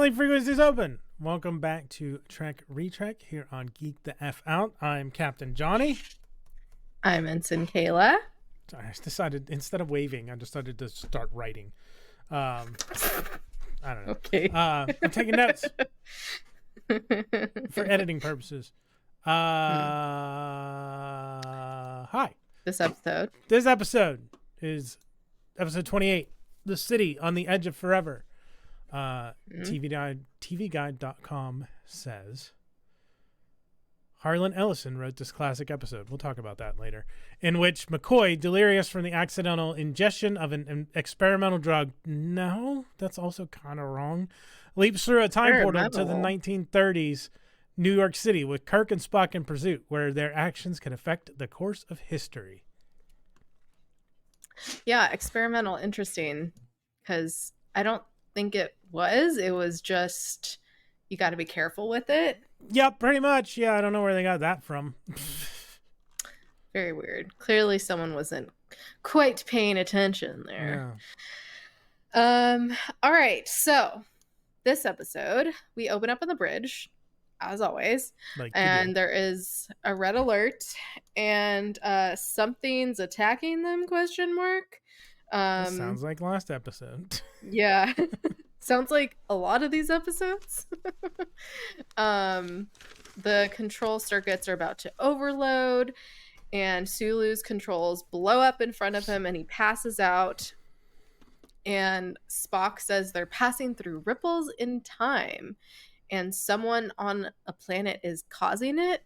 Finally, frequencies open. Welcome back to Trek Retrek here on Geek the F Out. I'm Captain Johnny. I'm Ensign Kayla. I decided, instead of waving, I decided to start writing. I don't know. Okay. I'm taking notes for editing purposes. Hi. This episode. This episode is episode 28, The City on the Edge of Forever. TVGuide.com says Harlan Ellison wrote this classic episode. We'll talk about that later. In which McCoy, delirious from the accidental ingestion of an experimental drug, no, that's also kind of wrong, leaps through a time portal to the 1930s New York City with Kirk and Spock in pursuit, where their actions can affect the course of history. Yeah, experimental, interesting, because I don't think it was just you got to be careful with it. Yep, pretty much. Yeah, I don't know where they got that from. Very weird. Clearly someone wasn't quite paying attention there. Yeah. All right, so this episode we open up on the bridge as always, and there is a red alert and something's attacking them, question mark. This sounds like last episode. Yeah. Sounds like a lot of these episodes. The control circuits are about to overload, and Sulu's controls blow up in front of him, and he passes out. And Spock says they're passing through ripples in time, and someone on a planet is causing it.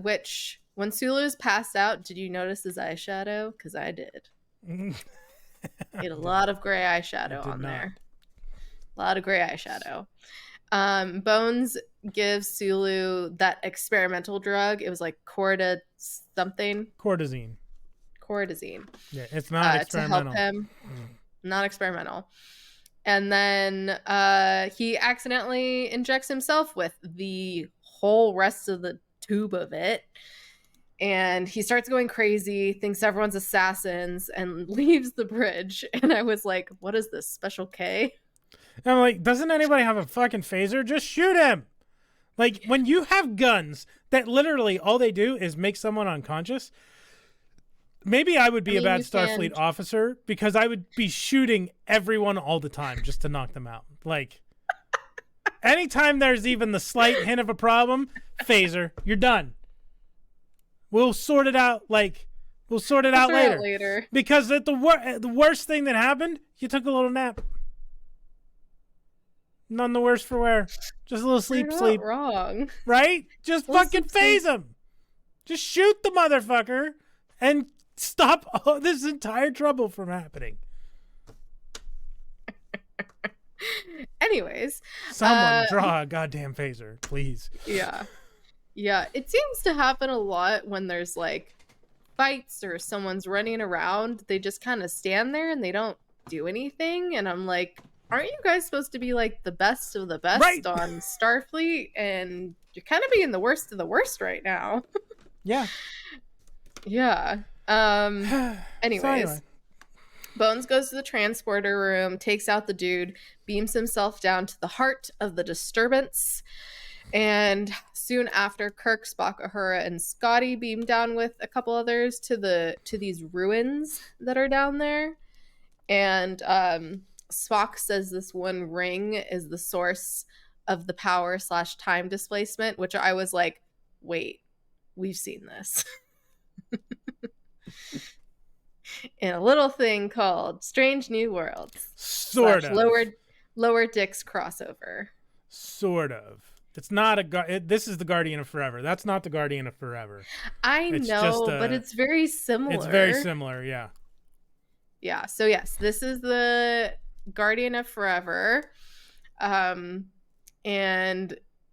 Which, when Sulu's passed out, did you notice his eyeshadow? Because I did. He had a lot of gray eyeshadow on there. A lot of gray eyeshadow. Bones gives Sulu that experimental drug. It was like something. Cortisine. Yeah, it's not experimental. To help him. Not experimental. And then he accidentally injects himself with the whole rest of the tube of it. And he starts going crazy, thinks everyone's assassins, and leaves the bridge. And I was like, what is this, Special K? And I'm like, doesn't anybody have a fucking phaser? Just shoot him. Like, when you have guns that literally all they do is make someone unconscious, maybe I would be a bad Starfleet officer, because I would be shooting everyone all the time just to knock them out. Like, anytime there's even the slight hint of a problem, phaser, you're done. We'll sort it out. We'll sort it out later. Because the worst thing that happened, you took a little nap. None the worse for wear. Just a little sleep. Wrong. Right? Just fucking phase him. Just shoot the motherfucker and stop all this entire trouble from happening. Anyways. Someone draw a goddamn phaser, please. Yeah. Yeah, it seems to happen a lot when there's like fights or someone's running around. They just kind of stand there and they don't do anything. And I'm like, aren't you guys supposed to be like the best of the best on Starfleet? And you're kind of being the worst of the worst right now. Yeah. Yeah. Anyways. Bones goes to the transporter room, takes out the dude, beams himself down to the heart of the disturbance. And soon after, Kirk, Spock, Uhura, and Scotty beam down with a couple others to these ruins that are down there. And Spock says this one ring is the source of the power / time displacement, which I was like, wait, we've seen this. In a little thing called Strange New Worlds. Sort of. Lower Decks crossover. Sort of. It's not this is the Guardian of Forever. That's not the Guardian of Forever. I know, but it's very similar. It's very similar, yeah. Yeah, so yes, this is the Guardian of Forever. And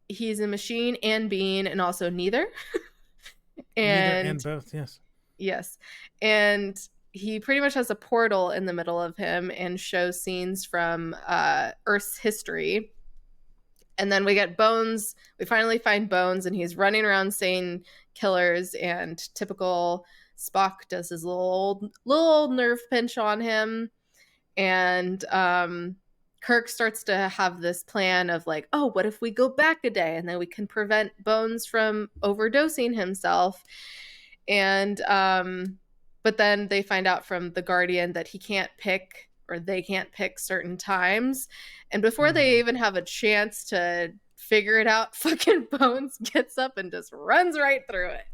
he's a machine and being, and also neither. Neither and both, yes. Yes. And he pretty much has a portal in the middle of him and shows scenes from Earth's history. And then we get Bones. We finally find Bones, and he's running around saying killers, and typical Spock does his little old nerve pinch on him. And Kirk starts to have this plan of like, oh, what if we go back a day and then we can prevent Bones from overdosing himself? And but then they find out from the Guardian that he can't pick, or they can't pick certain times. And before they even have a chance to figure it out, fucking Bones gets up and just runs right through it.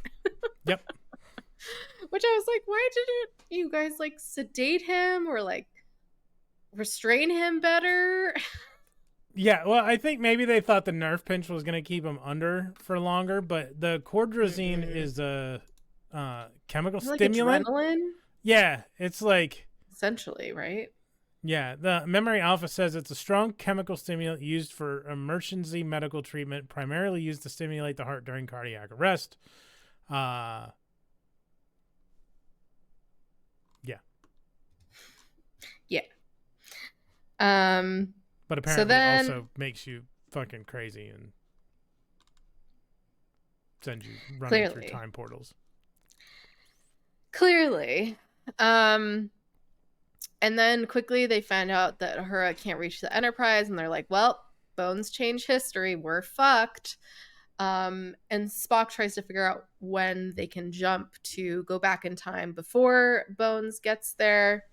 Yep. Which I was like, why didn't you guys like sedate him or like restrain him better? Yeah, well, I think maybe they thought the nerve pinch was going to keep him under for longer, but the cordrazine is a chemical stimulant. Adrenaline? Yeah, it's like... Essentially, right? Yeah, the Memory Alpha says it's a strong chemical stimulant used for emergency medical treatment, primarily used to stimulate the heart during cardiac arrest. Yeah. Yeah. But apparently also makes you fucking crazy and sends you running through time portals. Clearly. And then quickly they find out that Uhura can't reach the Enterprise, and they're like, well, Bones changed history. We're fucked. And Spock tries to figure out when they can jump to go back in time before Bones gets there.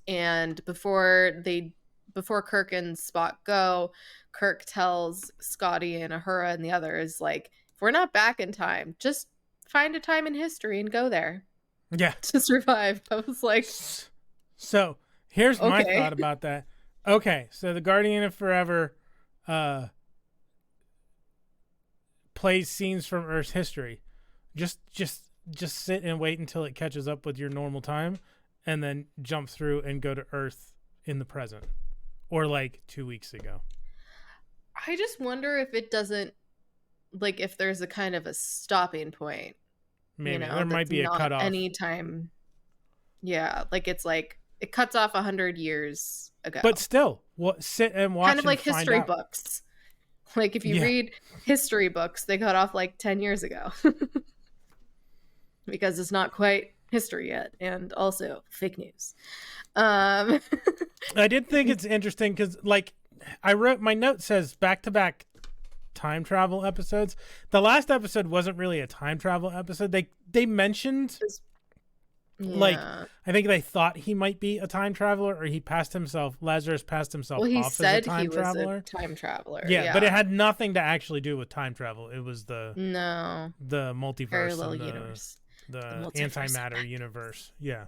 And before Kirk and Spock go, Kirk tells Scotty and Uhura and the others, like, if we're not back in time, just find a time in history and go there. Yeah. To survive. I was like... So, here's my thought about that. Okay, so the Guardian of Forever plays scenes from Earth's history. Just sit and wait until it catches up with your normal time, and then jump through and go to Earth in the present, or like 2 weeks ago. I just wonder if it doesn't, like, if there's a kind of a stopping point. Maybe there might be a cutoff. Anytime. Yeah, like it's like it cuts off 100 years ago. But still, sit and watch. Kind of like history books. Like if you read history books, they cut off like 10 years ago. Because it's not quite history yet, and also fake news. I did think it's interesting because, like, I wrote, my note says back-to-back time travel episodes. The last episode wasn't really a time travel episode. They mentioned, like, I think they thought he might be a time traveler, or Lazarus passed himself off as a time traveler. Was a time traveler. Yeah, but it had nothing to actually do with time travel. It was the multiverse, parallel universe, the antimatter universe. Yeah.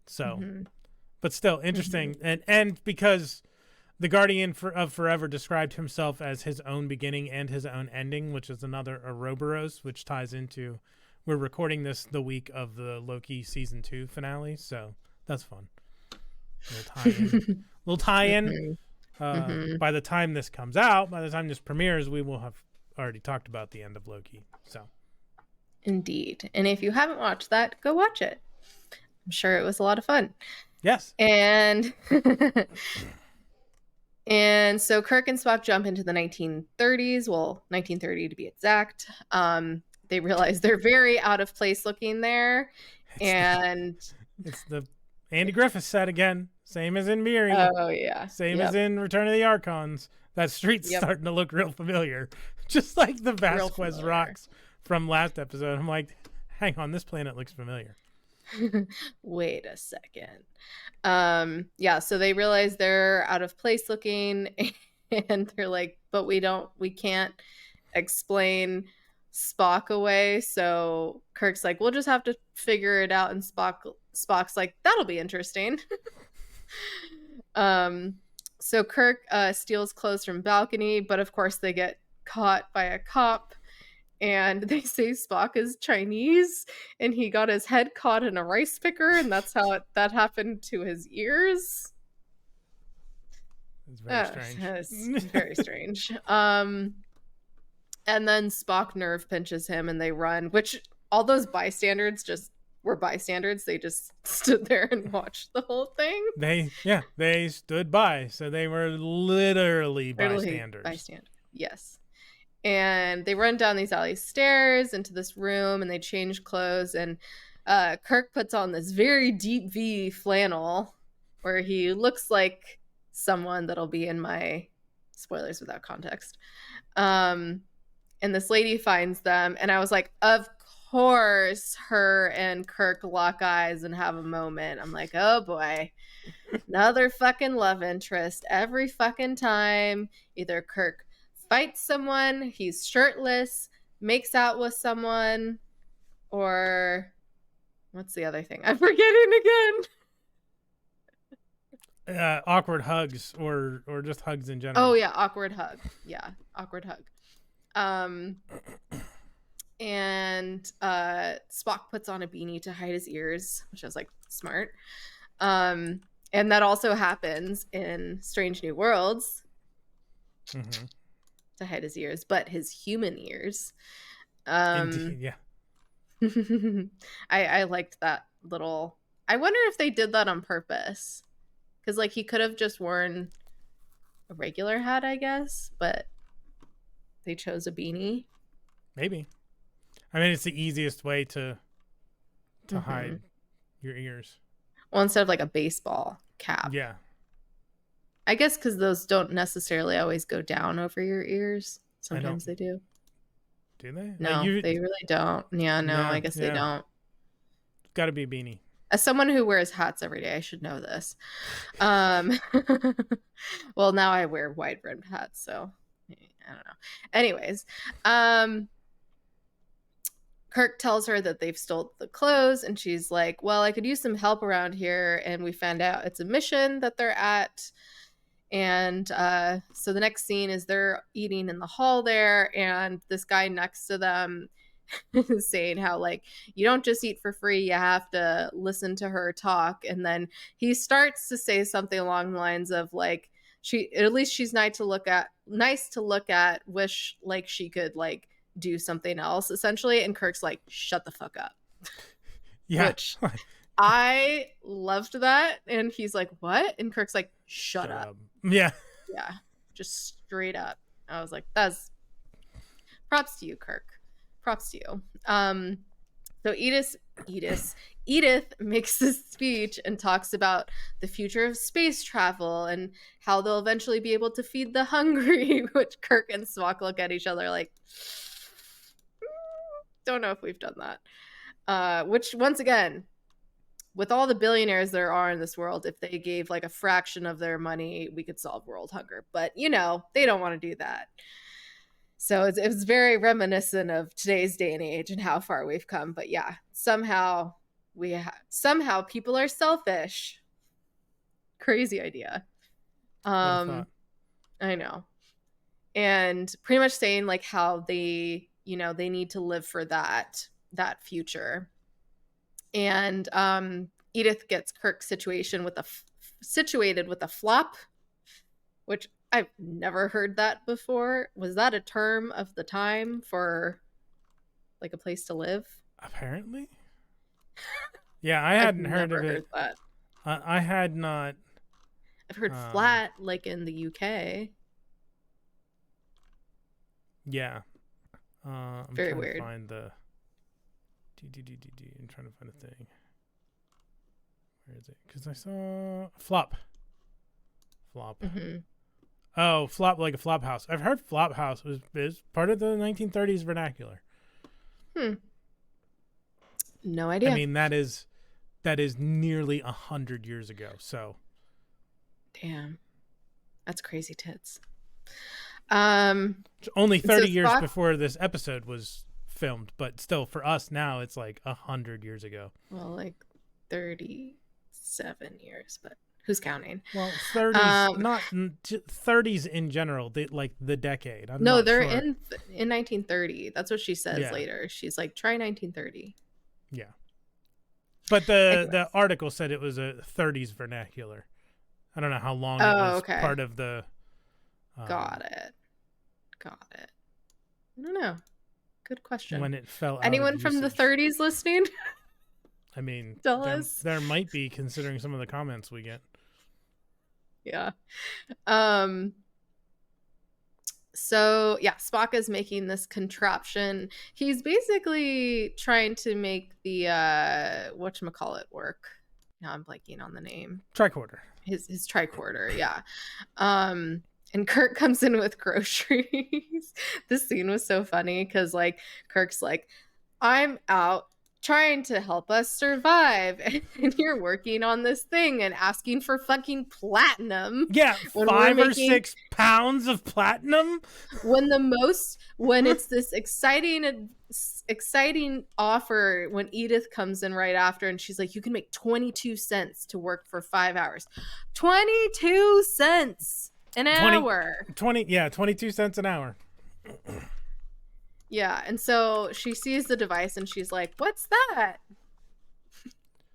So, but still interesting, and because the Guardian of Forever described himself as his own beginning and his own ending, which is another Ouroboros, which ties into, we're recording this the week of the Loki season 2 finale, so that's fun. Little tie-in. By the time this comes out, by the time this premieres, we will have already talked about the end of Loki. So, indeed, and if you haven't watched that, go watch it. I'm sure it was a lot of fun. Yes. And and so Kirk and Spock jump into the 1930s. Well, 1930 to be exact. They realize they're very out of place looking there. It's the Andy Griffith set again. Same as in Miri. Oh, yeah. Same as in Return of the Archons. That street's starting to look real familiar. Just like the Vasquez rocks from last episode. I'm like, hang on, this planet looks familiar. Wait a second. So they realize they're out of place looking, and they're like, but we can't explain Spock away. So Kirk's like, we'll just have to figure it out, and Spock's like, that'll be interesting. So Kirk steals clothes from balcony, but of course they get caught by a cop. And they say Spock is Chinese, and he got his head caught in a rice picker, and that's how that happened to his ears. It's very strange. It's very strange. And then Spock nerve pinches him, and they run. Which all those bystanders just were bystanders. They just stood there and watched the whole thing. They stood by, so they were literally bystanders. Yes. And they run down these alley stairs into this room, and they change clothes. And Kirk puts on this very deep V flannel where he looks like someone that'll be in my spoilers without context. And this lady finds them, and I was like, of course her and Kirk lock eyes and have a moment. I'm like, oh boy, another fucking love interest every fucking time. Either Kirk fights someone, he's shirtless, makes out with someone, or what's the other thing? I'm forgetting again. Awkward hugs or just hugs in general. Oh yeah, awkward hug. Yeah, awkward hug. And Spock puts on a beanie to hide his ears, which I was like, smart. And that also happens in Strange New Worlds, to hide his ears, but his human ears. Indeed, yeah. I liked that little. I wonder if they did that on purpose, because like he could have just worn a regular hat, I guess, but they chose a beanie. Maybe. I mean, it's the easiest way to hide your ears. Well, instead of like a baseball cap. Yeah. I guess because those don't necessarily always go down over your ears. Sometimes they do. Do they? No, they really don't. Yeah, no, I guess they don't. It's got to be a beanie. As someone who wears hats every day, I should know this. Well, now I wear wide-brimmed hats, so I don't know. Anyways, Kirk tells her that they've stolen the clothes, and she's like, well, I could use some help around here. And we found out it's a mission that they're at. And so the next scene is they're eating in the hall there, and this guy next to them is saying how, like, you don't just eat for free, you have to listen to her talk. And then he starts to say something along the lines of, like, at least she's nice to look at, wish like she could like do something else, essentially. And Kirk's like, shut the fuck up. Yeah. Which I loved that. And he's like, what? And Kirk's like, shut up. Yeah. Yeah. Just straight up. I was like, that's props to you, Kirk. Props to you. So Edith makes this speech and talks about the future of space travel and how they'll eventually be able to feed the hungry, which Kirk and Spock look at each other like, don't know if we've done that. Which, once again, with all the billionaires there are in this world, if they gave like a fraction of their money, we could solve world hunger. But, you know, they don't want to do that. So it was very reminiscent of today's day and age and how far we've come. But yeah, somehow people are selfish. Crazy idea. I know. And pretty much saying like how they need to live for that future. And Edith gets Kirk situated with a flop, which I've never heard that before. Was that a term of the time for like a place to live? Apparently. Yeah, I hadn't heard of it. That. I had not. I've heard flat, like in the UK. Yeah. I'm very trying weird. To find the. I'm trying to find a thing. Where is it? Because I saw flop. Mm-hmm. Oh, flop, like a flop house. I've heard flop house is part of the 1930s vernacular. No idea. I mean, that is nearly 100 years ago. So, damn, that's crazy tits. Only 30 years before this episode was filmed, but still, for us now, it's like 100 years ago. Well, like 37 years, but who's counting? Well, 30s, not 30s in general, like the decade. They're in 1930. That's what she says later. She's like, try 1930. Yeah. But the article said it was a 30s vernacular. I don't know how long it was part of the... Got it. I don't know. Good question. When it fell out Anyone from the 30s listening? I mean, tell us. There might be, considering some of the comments we get. Yeah. So yeah, Spock is making this contraption. He's basically trying to make the whatchamacallit work. Now I'm blanking on the name. Tricorder. his tricorder, yeah. And Kirk comes in with groceries. This scene was so funny because like Kirk's like, I'm out trying to help us survive, and you're working on this thing and asking for fucking platinum. Yeah, 5 or 6 pounds of platinum. When it's this exciting offer, when Edith comes in right after and she's like, you can make 22 cents to work for 5 hours. 22 cents an hour. 22 cents an hour. Yeah, and so she sees the device and she's like, what's that?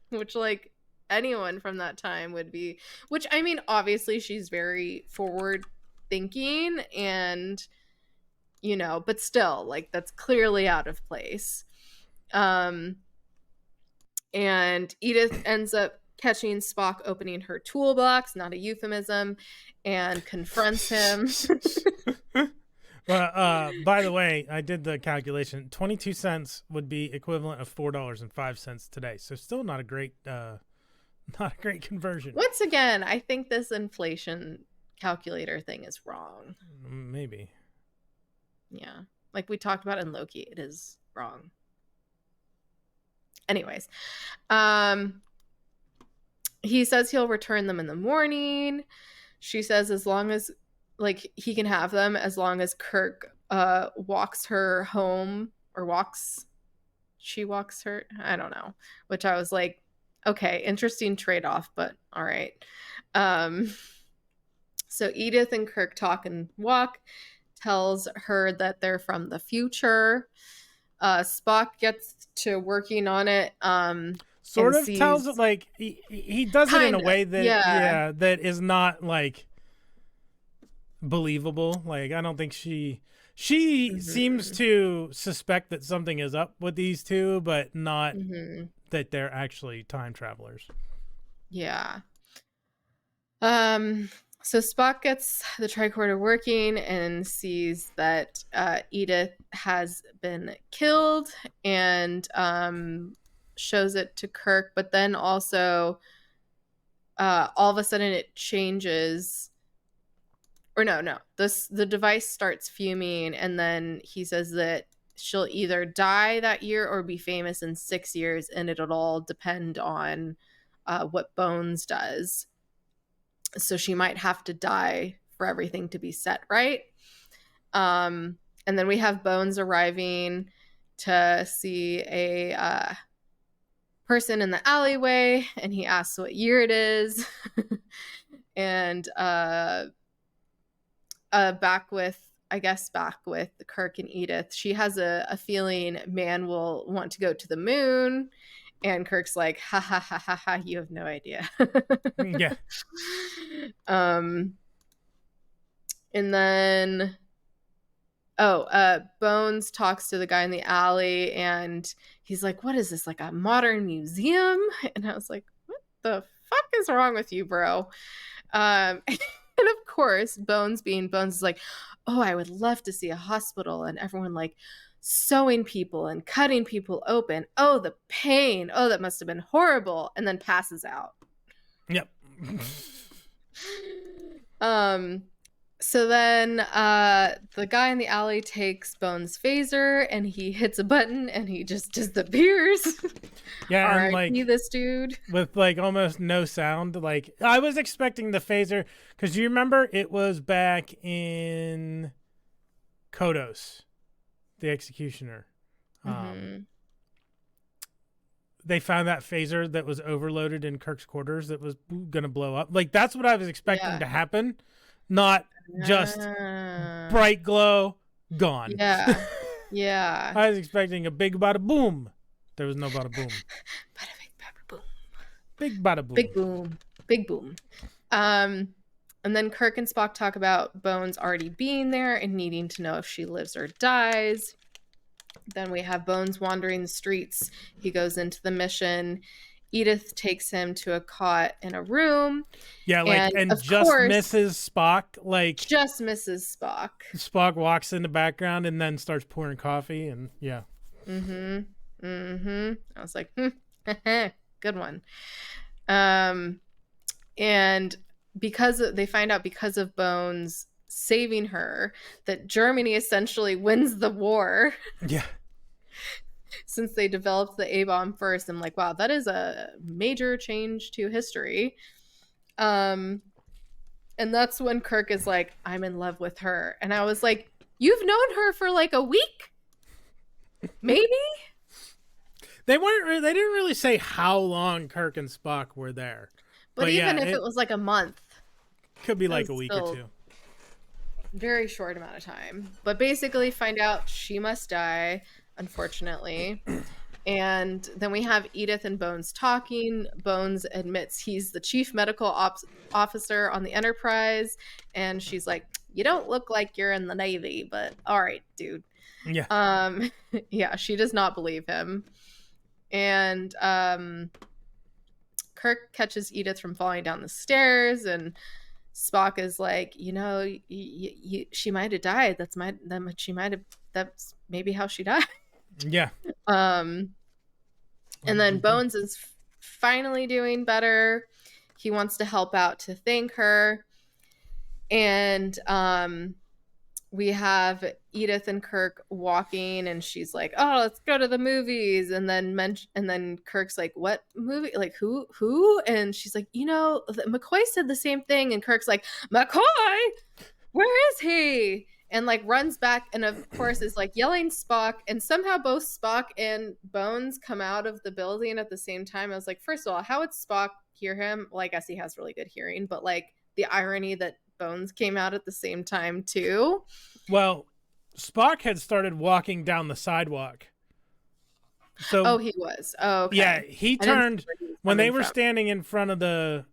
Which, like, anyone from that time would be, which, I mean, obviously she's very forward thinking and, you know, but still, like, that's clearly out of place. And Edith ends up catching Spock opening her toolbox, not a euphemism, and confronts him. Well, by the way, I did the calculation. 22 cents would be equivalent of $4.05 today. So still not a great conversion. Once again, I think this inflation calculator thing is wrong. Maybe. Yeah. Like we talked about in Loki, it is wrong. Anyways, he says he'll return them in the morning. She says as long as like he can have them as long as Kirk walks her home, or she walks her, I don't know, which I was like, okay, interesting trade-off, but all right. So Edith and Kirk talk and walk, tells her that they're from the future. Spock gets to working on it. Sort of tells it like he does it in a way that that is not like believable. Like I don't think she seems to suspect that something is up with these two, but not that they're actually time travelers. Yeah. So Spock gets the tricorder working and sees that Edith has been killed and shows it to Kirk, but then also all of a sudden it changes. Or no. The device starts fuming, and then he says that she'll either die that year or be famous in 6 years, and it'll all depend on what Bones does. So she might have to die for everything to be set right. And then we have Bones arriving to see a person in the alleyway, and he asks what year it is. And back with Kirk and Edith, she has a feeling man will want to go to the moon, and Kirk's like, ha ha ha ha ha, you have no idea. Yeah. And then Bones talks to the guy in the alley, and he's like, what is this, like a modern museum? And I was like, what the fuck is wrong with you, bro? And of course, Bones being Bones is like, oh, I would love to see a hospital and everyone like sewing people and cutting people open. Oh, the pain. Oh, that must have been horrible. And then passes out. Yep. So then the guy in the alley takes Bones' phaser and he hits a button and he just disappears. Yeah, and like this dude with like almost no sound. Like I was expecting the phaser because you remember it was back in Kodos, the Executioner. They found that phaser that was overloaded in Kirk's quarters that was gonna blow up. Like that's what I was expecting to happen. Not just bright glow, gone. Yeah. Yeah. I was expecting a big bada boom. There was no bada boom. Bada boom. Big bada boom. Big boom. Big boom. And then Kirk and Spock talk about Bones already being there and needing to know if she lives or dies. Then we have Bones wandering the streets. He goes into the mission. Edith takes him to a cot in a room. Yeah, like and just misses Spock. Like just misses Spock. Spock walks in the background and then starts pouring coffee, and yeah. I was like, good one. And And they find out because of Bones saving her that Germany essentially wins the war. Yeah. Since they developed the A-bomb first. I'm like, wow, that is a major change to history. And that's when Kirk is like, I'm in love with her. And I was like, you've known her for like a week? Maybe? They didn't really say how long Kirk and Spock were there. But even if it was like a month. Could be like a week or two. Very short amount of time. But basically find out she must die, unfortunately. And then we have Edith and Bones talking. Bones admits he's the chief medical officer on the Enterprise. And she's like, you don't look like you're in the Navy, but all right, dude. Yeah. Yeah, she does not believe him. And Kirk catches Edith from falling down the stairs, and Spock is like, she might have died. That's maybe how she died. Yeah. And then Bones is finally doing better. He wants to help out to thank her. And we have Edith and Kirk walking, and she's like, "Oh, let's go to the movies." And then Kirk's like, "What movie? Like who?" And she's like, McCoy said the same thing. And Kirk's like, "McCoy? Where is he?" And like runs back, and of course is like yelling Spock. And somehow both Spock and Bones come out of the building at the same time. I was like, first of all, how would Spock hear him? Well, I guess he has really good hearing, but like the irony that Bones came out at the same time too. Well, Spock had started walking down the sidewalk. So he was. Oh, okay. Yeah, he turned when they were standing in front of the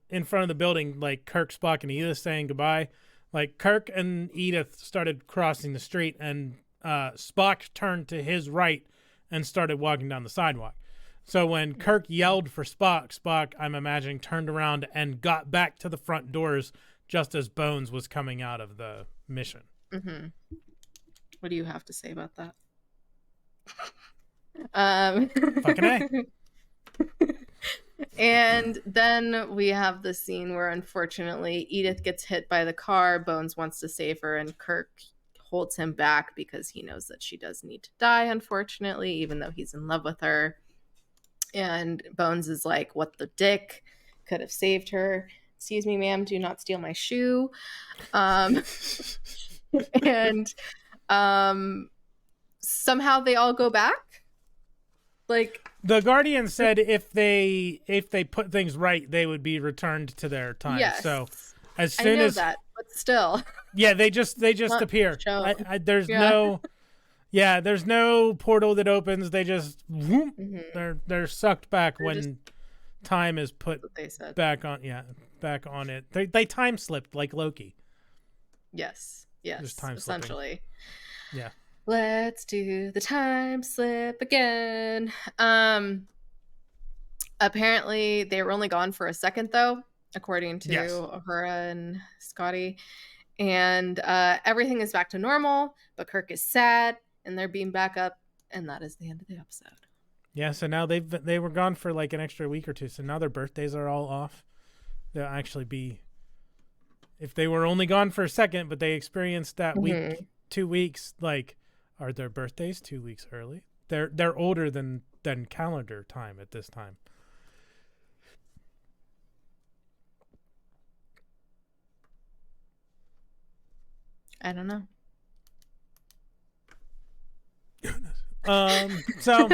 building, like Kirk, Spock, and Edith saying goodbye. Like Kirk and Edith started crossing the street, and Spock turned to his right and started walking down the sidewalk. So when Kirk yelled for Spock, I'm imagining, turned around and got back to the front doors just as Bones was coming out of the mission. Mm-hmm. What do you have to say about that? Fucking A. And then we have the scene where unfortunately Edith gets hit by the car. Bones wants to save her, and Kirk holds him back because he knows that she does need to die, unfortunately, even though he's in love with her. And Bones is like, what the dick? Could have saved her. Excuse me, ma'am, do not steal my shoe. And somehow they all go back. Like the Guardian said if they put things right, they would be returned to their time. Yes. So as soon as that, but still. Yeah, they just appear. There's no portal that opens. They just whoop, they're sucked back when time is put back on it. They time slipped like Loki. Yes, essentially. Yeah. Let's do the time slip again. Apparently they were only gone for a second though, according to Uhura and Scotty. And everything is back to normal, but Kirk is sad and they're beamed back up, and that is the end of the episode. Yeah, so now they were gone for like an extra week or two, so now their birthdays are all off. They'll actually be, if they were only gone for a second, but they experienced that week, 2 weeks, like, are their birthdays 2 weeks early? They're older than calendar time at this time. I don't know. So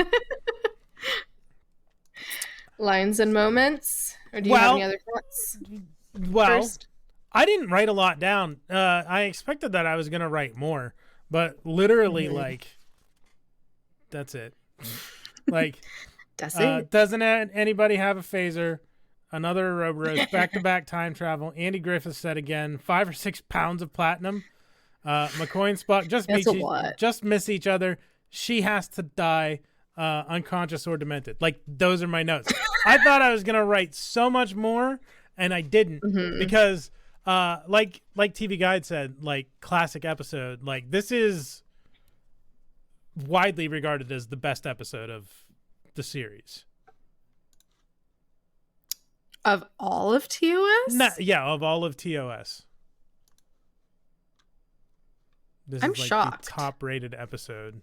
lines and moments, or do you have any other thoughts? First? I didn't write a lot down. I expected that I was gonna write more, but literally, like, that's it. Like, that's it. Doesn't anybody have a phaser? Another road back-to-back time travel. Andy Griffith said again, 5 or 6 pounds of platinum. McCoy and Spock just miss each other. She has to die unconscious or demented. Like, those are my notes. I thought I was gonna write so much more, and I didn't because like TV Guide said, like, classic episode. Like, this is widely regarded as the best episode of the series. Of all of TOS? Yeah, of all of TOS. This I'm is like shocked. the top-rated episode.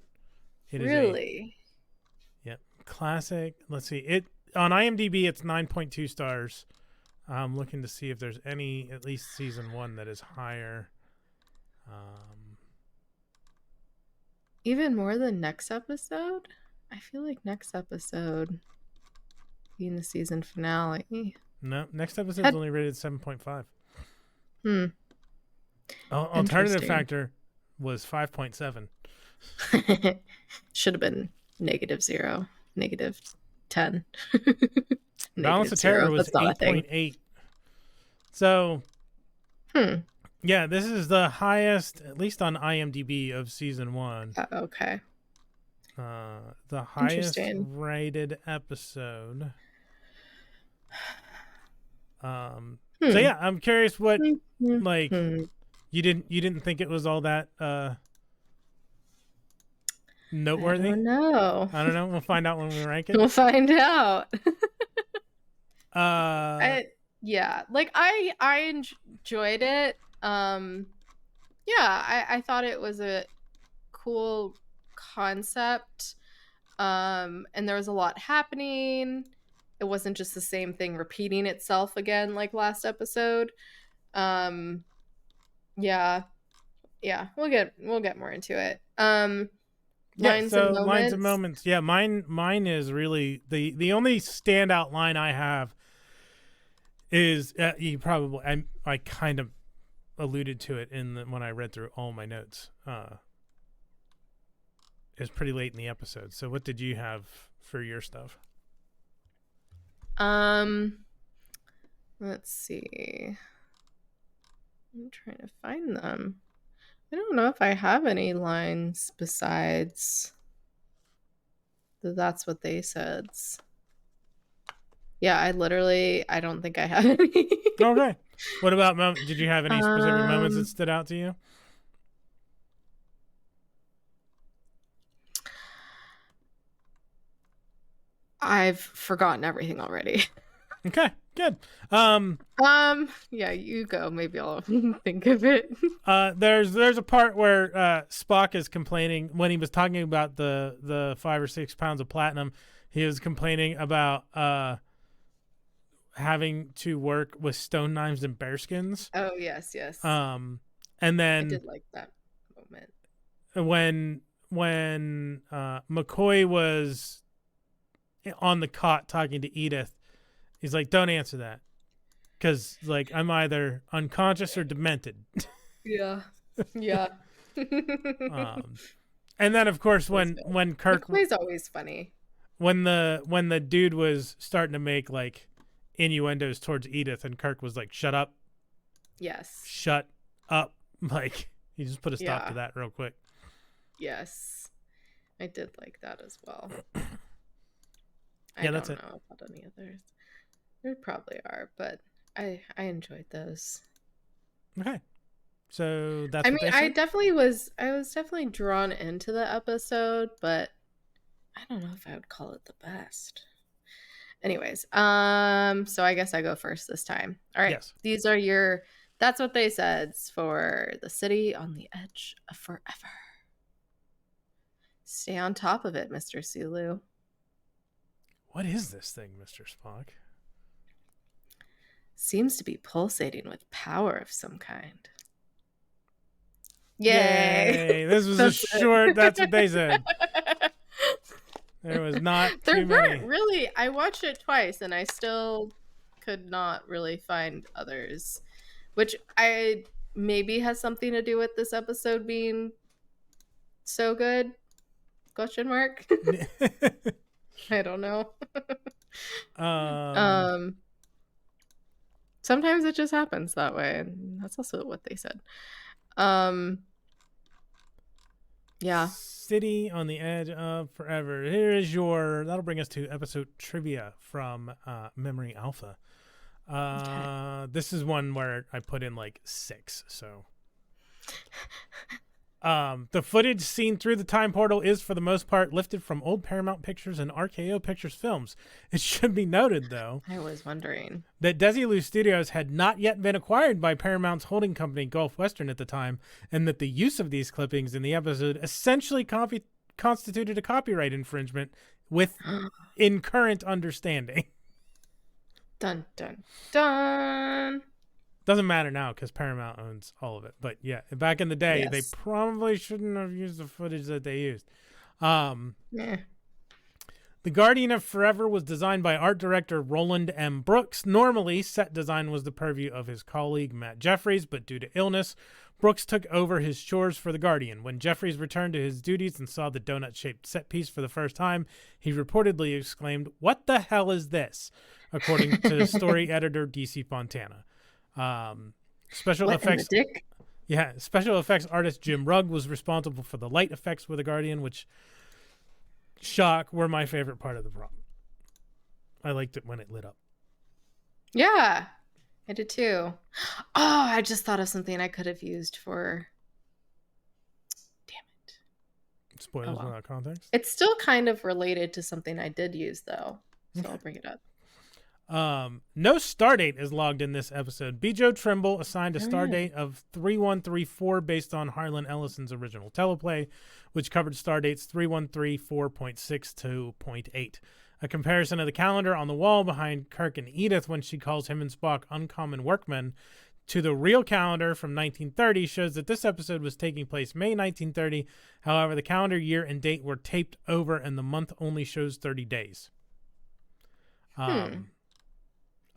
It really? Yep. Classic. Let's see. It on IMDb it's 9.2 stars. I'm looking to see if there's any, at least season 1, that is higher. Even more than next episode? I feel like next episode being the season finale. No, next episode's only rated 7.5. Alternative factor was 5.7. Should have been -0, -10. Balance of Terror was 8.8. So, yeah, this is the highest, at least on IMDb, of season 1. Okay. The highest rated episode. So yeah, I'm curious what like you didn't think it was all that noteworthy? I don't know. We'll find out when we rank it. We'll find out. I enjoyed it. I thought it was a cool concept. And there was a lot happening. It wasn't just the same thing repeating itself again like last episode. We'll get more into it. Lines and moments. Yeah, mine is really the only standout line I have is you probably I kind of alluded to it when I read through all my notes. It's pretty late in the episode. So what did you have for your stuff? Let's see. I'm trying to find them. I don't know if I have any lines besides that's what they said. Yeah, I don't think I have any. Okay. What about moments? Did you have any specific moments that stood out to you? I've forgotten everything already. Okay, good. Yeah, you go. Maybe I'll think of it. There's a part where Spock is complaining when he was talking about the 5 or 6 pounds of platinum. He was complaining about having to work with stone knives and bearskins. Oh yes. And then I did like that moment when McCoy was on the cot talking to Edith. He's like, "Don't answer that, because like I'm either unconscious or demented." Yeah. And then of course when Kirk, McCoy's always funny. When the dude was starting to make like innuendos towards Edith, and Kirk was like, "Shut up." Yes. Shut up. Like he just put a stop to that real quick. Yes, I did like that as well. That's it. I don't know about any others. There probably are, but I enjoyed those. Okay, so that's. I mean, I was definitely drawn into the episode, but I don't know if I would call it the best. Anyways, so I guess I go first this time. All right, yes. These are your. That's what they said for the city on the edge of forever. Stay on top of it, Mr. Sulu. What is this thing, Mr. Spock? Seems to be pulsating with power of some kind. Yay! This was a short. That's what they said. There was not too many. Really, I watched it twice and I still could not really find others, which I maybe has something to do with this episode being so good. Question mark. I don't know. Sometimes it just happens that way, and that's also what they said. Yeah. City on the edge of forever. Here is that'll bring us to episode trivia from Memory Alpha. This is one where I put in like 6, so The footage seen through the time portal is, for the most part, lifted from old Paramount Pictures and RKO Pictures films. It should be noted, though, I was wondering that Desilu Studios had not yet been acquired by Paramount's holding company, Gulf Western, at the time, and that the use of these clippings in the episode essentially constituted a copyright infringement in current understanding. Dun, dun, dun. Doesn't matter now because Paramount owns all of it. But yeah, back in the day, Yes. they probably shouldn't have used the footage that they used. Yeah. The Guardian of Forever was designed by art director Roland M. Brooks. Normally, set design was the purview of his colleague Matt Jeffries, but due to illness, Brooks took over his chores for The Guardian. When Jeffries returned to his duties and saw the donut-shaped set piece for the first time, he reportedly exclaimed, "What the hell is this?" according to story editor DC Fontana. Special effects artist Jim Rugg was responsible for the light effects for The Guardian, which, shock, were my favorite part of the prop. I liked it when it lit up. Yeah, I did too. Oh, I just thought of something I could have used for. Damn it. Spoilers without context. It's still kind of related to something I did use, though, so I'll bring it up. No stardate is logged in this episode. B. Joe Trimble assigned a stardate of 3134 based on Harlan Ellison's original teleplay, which covered stardates 3134.6 to 0.8. A comparison of the calendar on the wall behind Kirk and Edith when she calls him and Spock uncommon workmen to the real calendar from 1930 shows that this episode was taking place May 1930. However, the calendar year and date were taped over and the month only shows 30 days.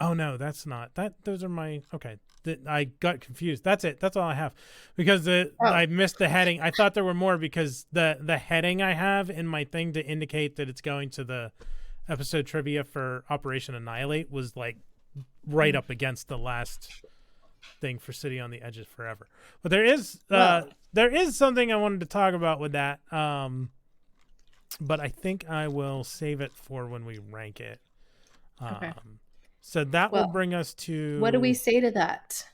Oh no, that's not that. Those are my okay. I got confused. That's it. That's all I have, because I missed the heading. I thought there were more because the heading I have in my thing to indicate that it's going to the episode trivia for Operation Annihilate was like right up against the last thing for City on the Edges Forever. But there is something I wanted to talk about with that. But I think I will save it for when we rank it. Okay. So that will bring us to... What do we say to that?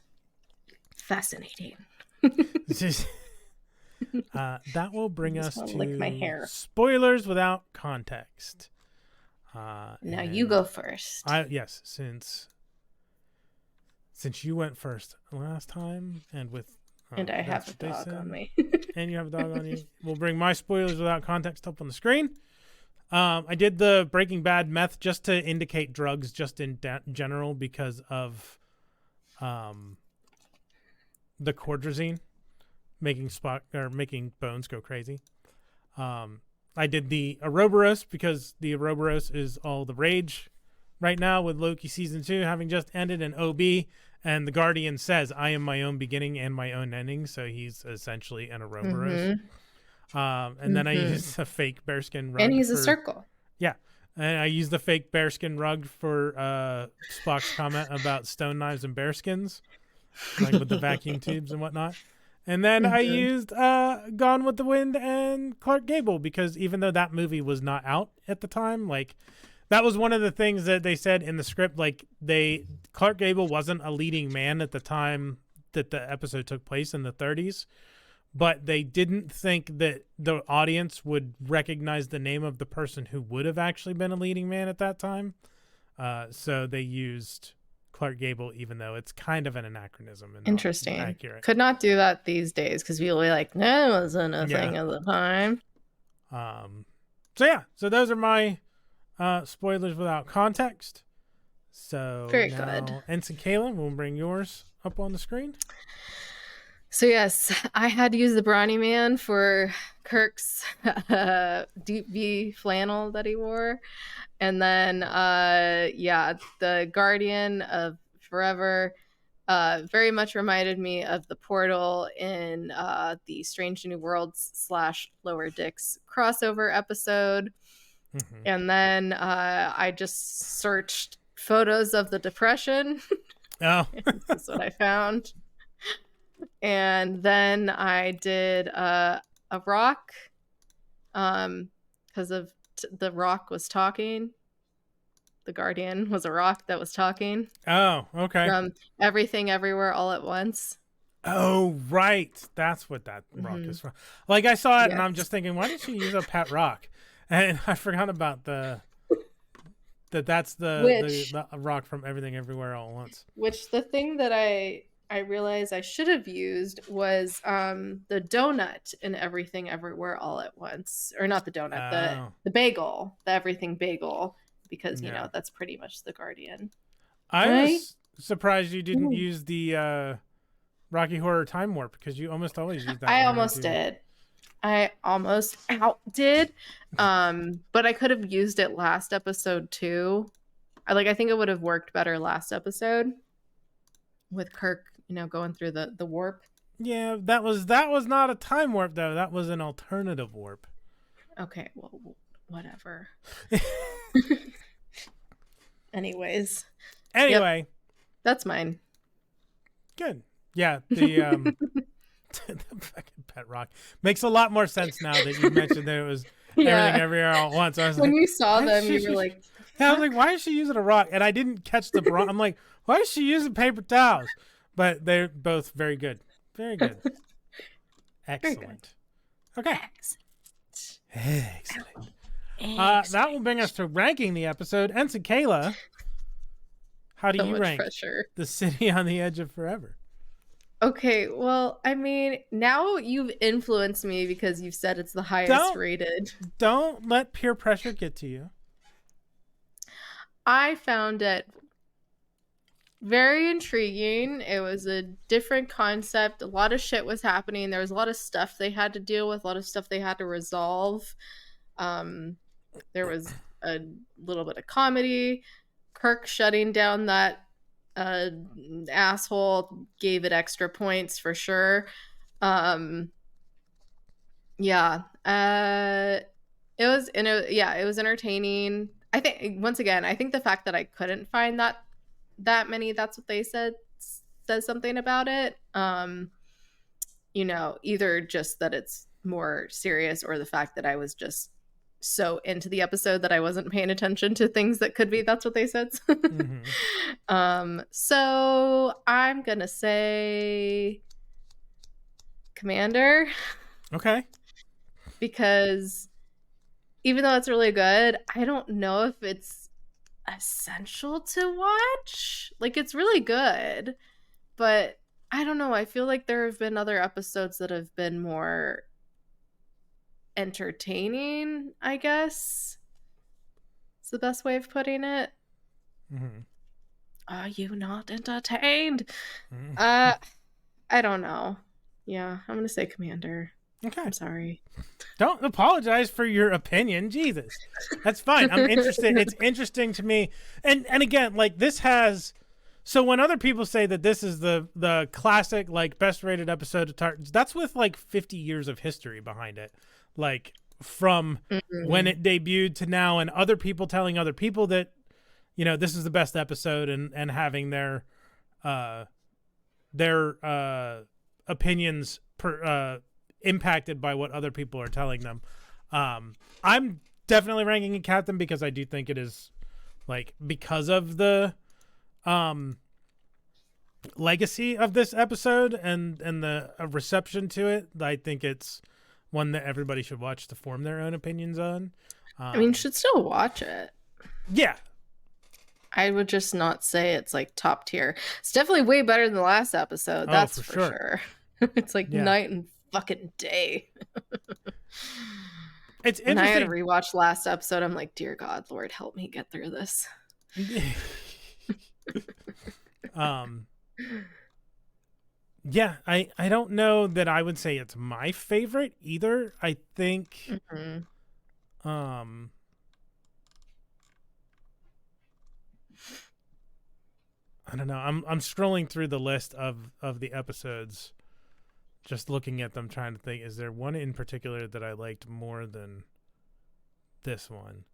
Fascinating. That will bring us to lick my hair. Spoilers without context. Now you go first. Yes, since you went first last time, and with and I have a dog on me. And you have a dog on you. We'll bring my spoilers without context up on the screen. I did the Breaking Bad meth just to indicate drugs, just in general, because of the cordrazine making Bones go crazy. I did the Ouroboros because the Ouroboros is all the rage right now with Loki season 2 having just ended, and OB, and the Guardian says, "I am my own beginning and my own ending," so he's essentially an Ouroboros. And then I used a fake bearskin rug. And he's a circle. Yeah. And I used the fake bearskin rug for Spock's comment about stone knives and bearskins, like with the vacuum tubes and whatnot. And then I used Gone with the Wind and Clark Gable, because even though that movie was not out at the time, like that was one of the things that they said in the script. Like Clark Gable wasn't a leading man at the time that the episode took place in the 30s. But they didn't think that the audience would recognize the name of the person who would have actually been a leading man at that time. So they used Clark Gable, even though it's kind of an anachronism. And interesting. Accurate. Could not do that these days because people are like, no, it wasn't a thing at the time. So those are my spoilers without context. So very good. Ensign Kayla, we'll bring yours up on the screen. So yes, I had to use the Brawny Man for Kirk's deep V flannel that he wore. And then, the Guardian of Forever very much reminded me of the portal in the Strange New Worlds / Lower Decks crossover episode. Mm-hmm. And then I just searched photos of the Depression. Oh. That's what I found. And then I did a rock because of the rock was talking. The Guardian was a rock that was talking. Oh, okay. From Everything Everywhere All at Once. Oh, right. That's what that rock is from. Like, I saw it and I'm Yes. just thinking, why did she use a pet rock? And I forgot about that's the rock from Everything Everywhere All at Once. Which the thing that I realized I should have used was the donut in Everything Everywhere All at Once. Or not the donut, the bagel, the everything bagel, because you know that's pretty much the Guardian. I right? was surprised you didn't use the Rocky Horror Time Warp, because you almost always use that. I almost did. I almost outdid. But I could have used it last episode too. I think it would have worked better last episode with Kirk, you know, going through the warp. Yeah, that was not a time warp though. That was an alternative warp. Okay, well, whatever. Anyway, yep, that's mine. Good. Yeah, the the fucking pet rock makes a lot more sense now that you mentioned that it was Everything Everywhere All at Once. I was when like, you saw them, you were like, I was like, why is she using a rock? And I didn't catch the I'm like, why is she using paper towels? But they're both very good. Very good. Excellent. Okay. Excellent. That will bring us to ranking the episode. Ensign Kayla, how do you rank The City on the Edge of Forever? Okay, well, I mean, now you've influenced me because you've said it's the highest rated. Don't let peer pressure get to you. I found it very intriguing. It was a different concept. A lot of shit was happening. There was a lot of stuff they had to deal with, a lot of stuff they had to resolve. There was a little bit of comedy. Kirk shutting down that asshole gave it extra points for sure. It was entertaining. I think once again, I think the fact that I couldn't find that many that's what they said says something about it. You know, either just that it's more serious or the fact that I was just so into the episode that I wasn't paying attention to things that could be that's what they said. So I'm gonna say Commander. Okay. Because even though it's really good, I don't know if it's essential to watch. Like, it's really good, but I don't know. I feel like there have been other episodes that have been more entertaining, I guess. It's the best way of putting it. Are you not entertained? I don't know. Yeah, I'm gonna say Commander. Okay. I'm sorry. Don't apologize for your opinion. Jesus. That's fine. I'm interested. It's interesting to me. And again, like, this has, so when other people say that this is the classic, like, best rated episode of Tartans, that's with like 50 years of history behind it. Like, from when it debuted to now, and other people telling other people that, you know, this is the best episode, and having their opinions impacted by what other people are telling them. I'm definitely ranking it Captain because I do think it is, like, because of the legacy of this episode and the reception to it. I think it's one that everybody should watch to form their own opinions on. I mean, you should still watch it. Yeah. I would just not say it's like top tier. It's definitely way better than the last episode. That's for sure. It's like night and fucking day. It's interesting. And I had to rewatch last episode. I'm like, dear God, Lord, help me get through this. Yeah, I don't know that I would say it's my favorite either. I think I don't know. I'm scrolling through the list of the episodes, just looking at them, trying to think, is there one in particular that I liked more than this one?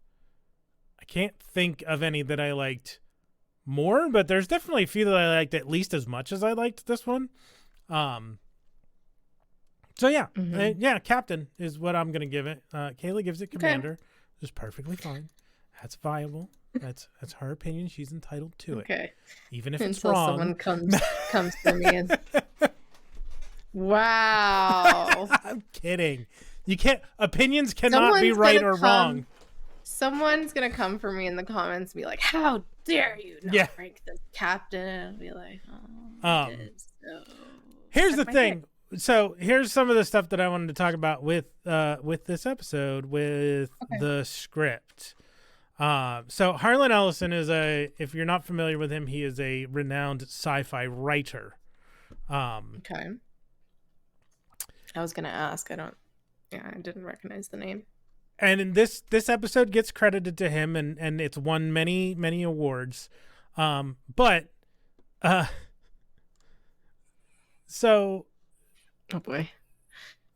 I can't think of any that I liked more, but there's definitely a few that I liked at least as much as I liked this one. So yeah, Captain is what I'm gonna give it. Kayla gives it Commander. Okay. It's perfectly fine. That's viable. That's her opinion. She's entitled to it. Okay. Even if it's wrong. Someone comes to me and Wow. I'm kidding. You can't. Opinions cannot be right or wrong. Someone's gonna come for me in the comments and be like, "How dare you not rank this captain?" And I'll be like, "Oh, here's the thing. So here's some of the stuff that I wanted to talk about with this episode with the script. So Harlan Ellison is if you're not familiar with him, he is a renowned sci-fi writer. Okay. I was gonna ask. I didn't recognize the name. And in this episode gets credited to him, and it's won many awards. So. Oh boy.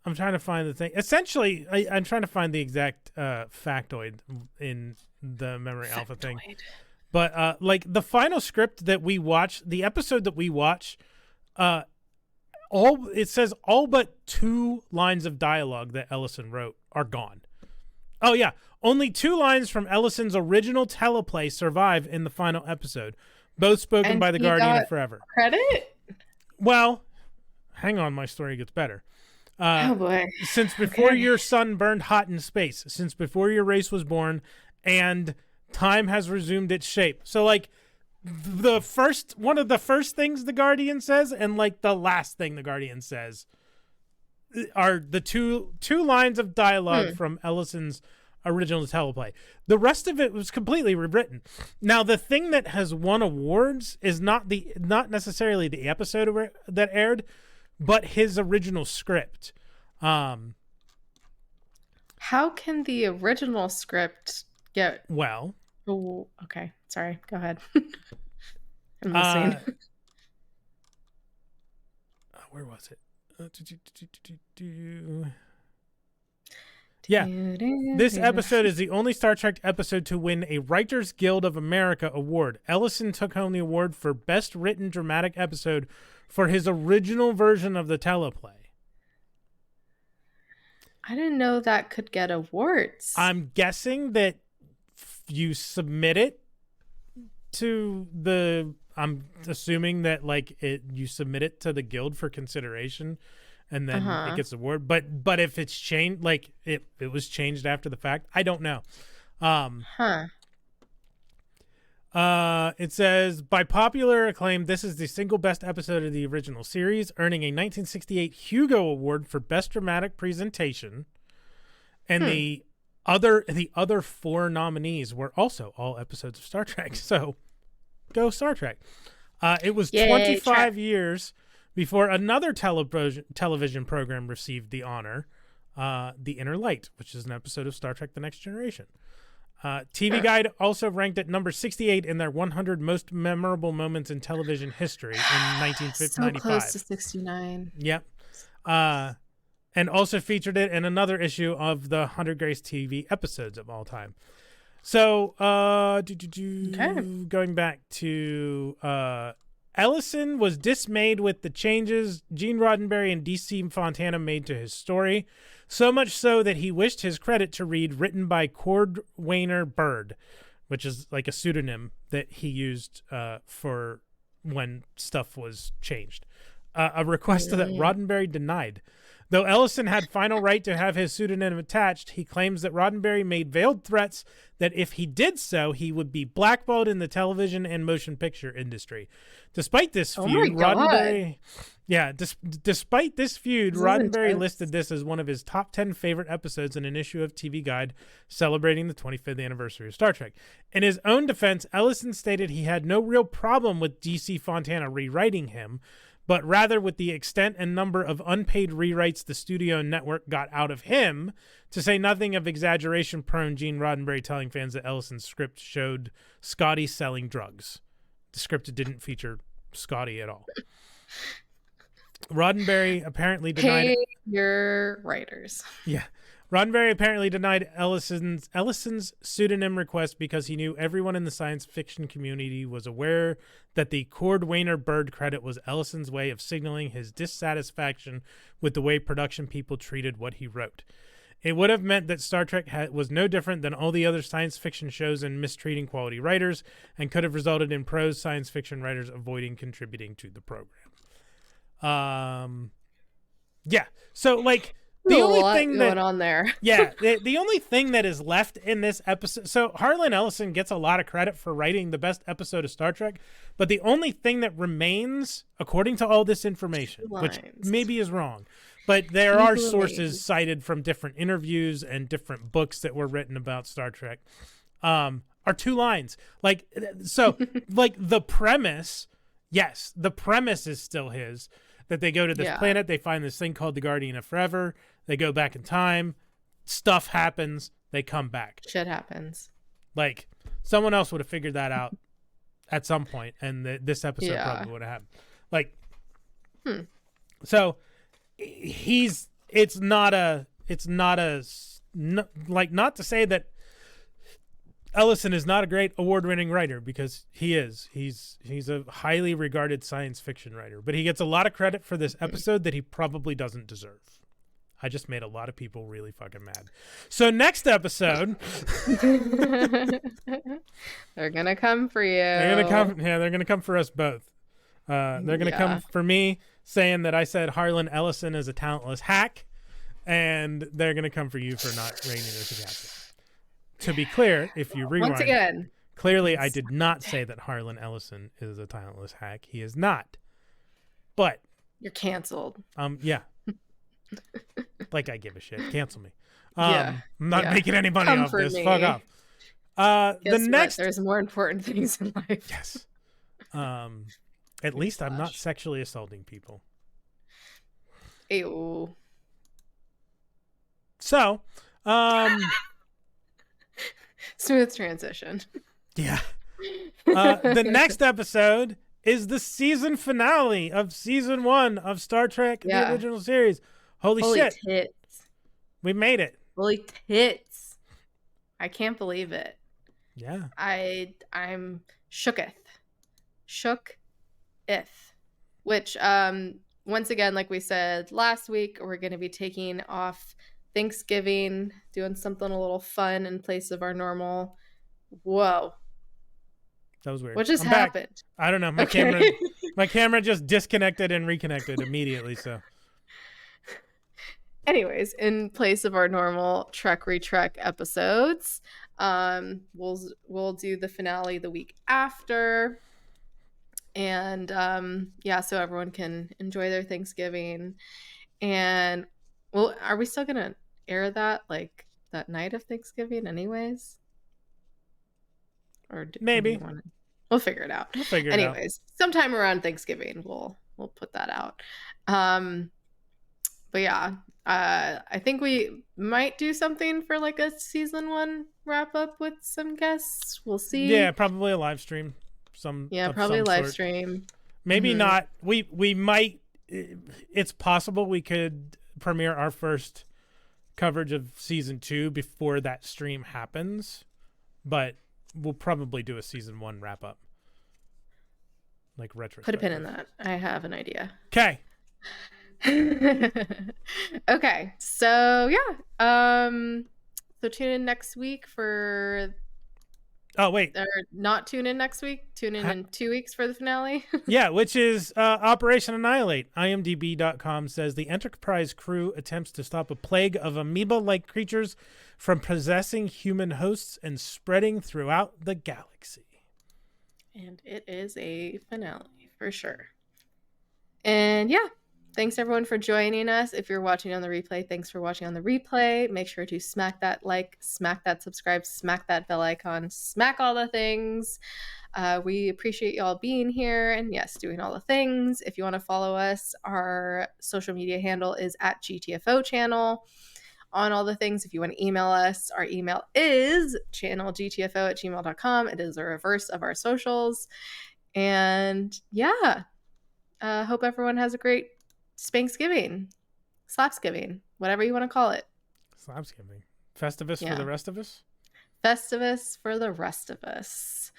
I'm trying to find the thing. Essentially, I'm trying to find the exact factoid in the Memory Alpha thing. But like the final script that we watch, the episode that we watch, it says all but 2 lines of dialogue that Ellison wrote are gone. Oh yeah, only 2 lines from Ellison's original teleplay survive in the final episode, both spoken by the Guardian of Forever. Credit? Well, hang on, my story gets better. Oh boy. Since before your sun burned hot in space, since before your race was born, and time has resumed its shape. So like one of the first things the Guardian says and like the last thing the Guardian says are the two lines of dialogue from Ellison's original teleplay. The rest of it was completely rewritten. Now the thing that has won awards is not necessarily the episode that aired, but his original script. How can the original script get... Well... Oh, okay. Sorry. Go ahead. I'm listening. Where was it? Yeah. This episode is the only Star Trek episode to win a Writers Guild of America award. Ellison took home the award for Best Written Dramatic Episode for his original version of the teleplay. I didn't know that could get awards. I'm guessing that you submit it to the... I'm assuming that you submit it to the guild for consideration, and then it gets the award. But if it's changed, like it was changed after the fact, I don't know. It says, by popular acclaim, this is the single best episode of the original series, earning a 1968 Hugo Award for Best Dramatic Presentation. And the other 4 nominees were also all episodes of Star Trek. So go Star Trek. It was 25 years before another television program received the honor, The Inner Light, which is an episode of Star Trek The Next Generation. TV Guide also ranked at number 68 in their 100 most memorable moments in television history in 1995. So close to 69. Yep. And also featured it in another issue of the 100 Greatest TV Episodes of All Time. So, going back to Ellison was dismayed with the changes Gene Roddenberry and D.C. Fontana made to his story, so much so that he wished his credit to read written by Cordwainer Bird, which is like a pseudonym that he used for when stuff was changed. A request that Roddenberry denied. Though Ellison had final right to have his pseudonym attached, he claims that Roddenberry made veiled threats that if he did so, he would be blackballed in the television and motion picture industry. Despite this feud, Roddenberry listed this as one of his top 10 favorite episodes in an issue of TV Guide celebrating the 25th anniversary of Star Trek. In his own defense, Ellison stated he had no real problem with DC Fontana rewriting him, but rather with the extent and number of unpaid rewrites the studio and network got out of him, to say nothing of exaggeration-prone Gene Roddenberry telling fans that Ellison's script showed Scotty selling drugs. The script didn't feature Scotty at all. Roddenberry apparently denied... Pay your writers. Yeah. Roddenberry apparently denied Ellison's pseudonym request because he knew everyone in the science fiction community was aware that the Cordwainer Bird credit was Ellison's way of signaling his dissatisfaction with the way production people treated what he wrote. It would have meant that Star Trek was no different than all the other science fiction shows in mistreating quality writers, and could have resulted in prose science fiction writers avoiding contributing to the program. Yeah. So like There's the a only lot thing going that on there. yeah, the only thing that is left in this episode. So Harlan Ellison gets a lot of credit for writing the best episode of Star Trek, but the only thing that remains, according to all this information, which maybe is wrong, but there are sources cited from different interviews and different books that were written about Star Trek, are 2 lines. Like, so, like the premise, yes, the premise is still his, that they go to this planet, they find this thing called the Guardian of Forever, they go back in time, stuff happens, they come back. Shit happens. Like, someone else would have figured that out at some point, and this episode probably would have happened. Like, so it's not not to say that Ellison is not a great award-winning writer, because he is. He's a highly regarded science fiction writer, but he gets a lot of credit for this episode that he probably doesn't deserve. I just made a lot of people really fucking mad. So next episode, they're gonna come for you. They're gonna come for us both. They're gonna come for me, saying that I said Harlan Ellison is a talentless hack, and they're gonna come for you for not rating as a captain. To be clear, if you rewind, once again, clearly I did not say that Harlan Ellison is a talentless hack. He is not. But you're canceled. Yeah. Like I give a shit. Cancel me. I'm not making any money off this. Me. Fuck off. There's more important things in life. Yes. At least I'm not sexually assaulting people. Ew. So, smooth transition. Yeah. The next episode is the season finale of season 1 of Star Trek, the original series. Holy shit. Tits. We made it. Holy tits. I can't believe it. Yeah. I'm shooketh. Which, once again, like we said last week, we're going to be taking off Thanksgiving, doing something a little fun in place of our normal. Whoa. That was weird. What just happened? Back. I don't know. My camera just disconnected and reconnected immediately, so. Anyways, in place of our normal Trek Retrek episodes, we'll do the finale the week after. And so everyone can enjoy their Thanksgiving. And well, are we still gonna air that like that night of Thanksgiving anyways? Or maybe we'll figure it out. Anyways, sometime around Thanksgiving we'll put that out. But yeah, I think we might do something for like a season 1 wrap up with some guests. We'll see. Yeah, probably a live stream. Probably a live stream. Maybe not. We might. It's possible we could premiere our first coverage of season 2 before that stream happens, but we'll probably do a season 1 wrap up, like retrospective. Put a pin in that. I have an idea. Okay. Okay. So yeah. So tune in next week for. Oh wait. Or not tune in next week. Tune in 2 weeks for the finale. Yeah, which is Operation Annihilate. IMDb.com says the Enterprise crew attempts to stop a plague of amoeba-like creatures from possessing human hosts and spreading throughout the galaxy. And it is a finale for sure. And yeah, thanks everyone for joining us. If you're watching on the replay, thanks for watching on the replay. Make sure to smack that like, smack that subscribe, smack that bell icon, smack all the things. We appreciate y'all being here and yes, doing all the things. If you want to follow us, our social media handle is at GTFO channel. On all the things, if you want to email us, our email is channelgtfo@gmail.com. It is a reverse of our socials. And yeah, hope everyone has a great Spanksgiving, Slapsgiving, whatever you want to call it. Slapsgiving. Festivus for the rest of us? Festivus for the rest of us.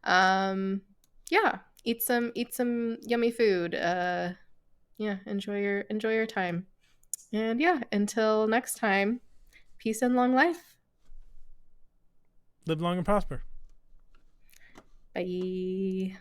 Yeah, eat some yummy food. Enjoy your time. And yeah, until next time, peace and long life. Live long and prosper. Bye.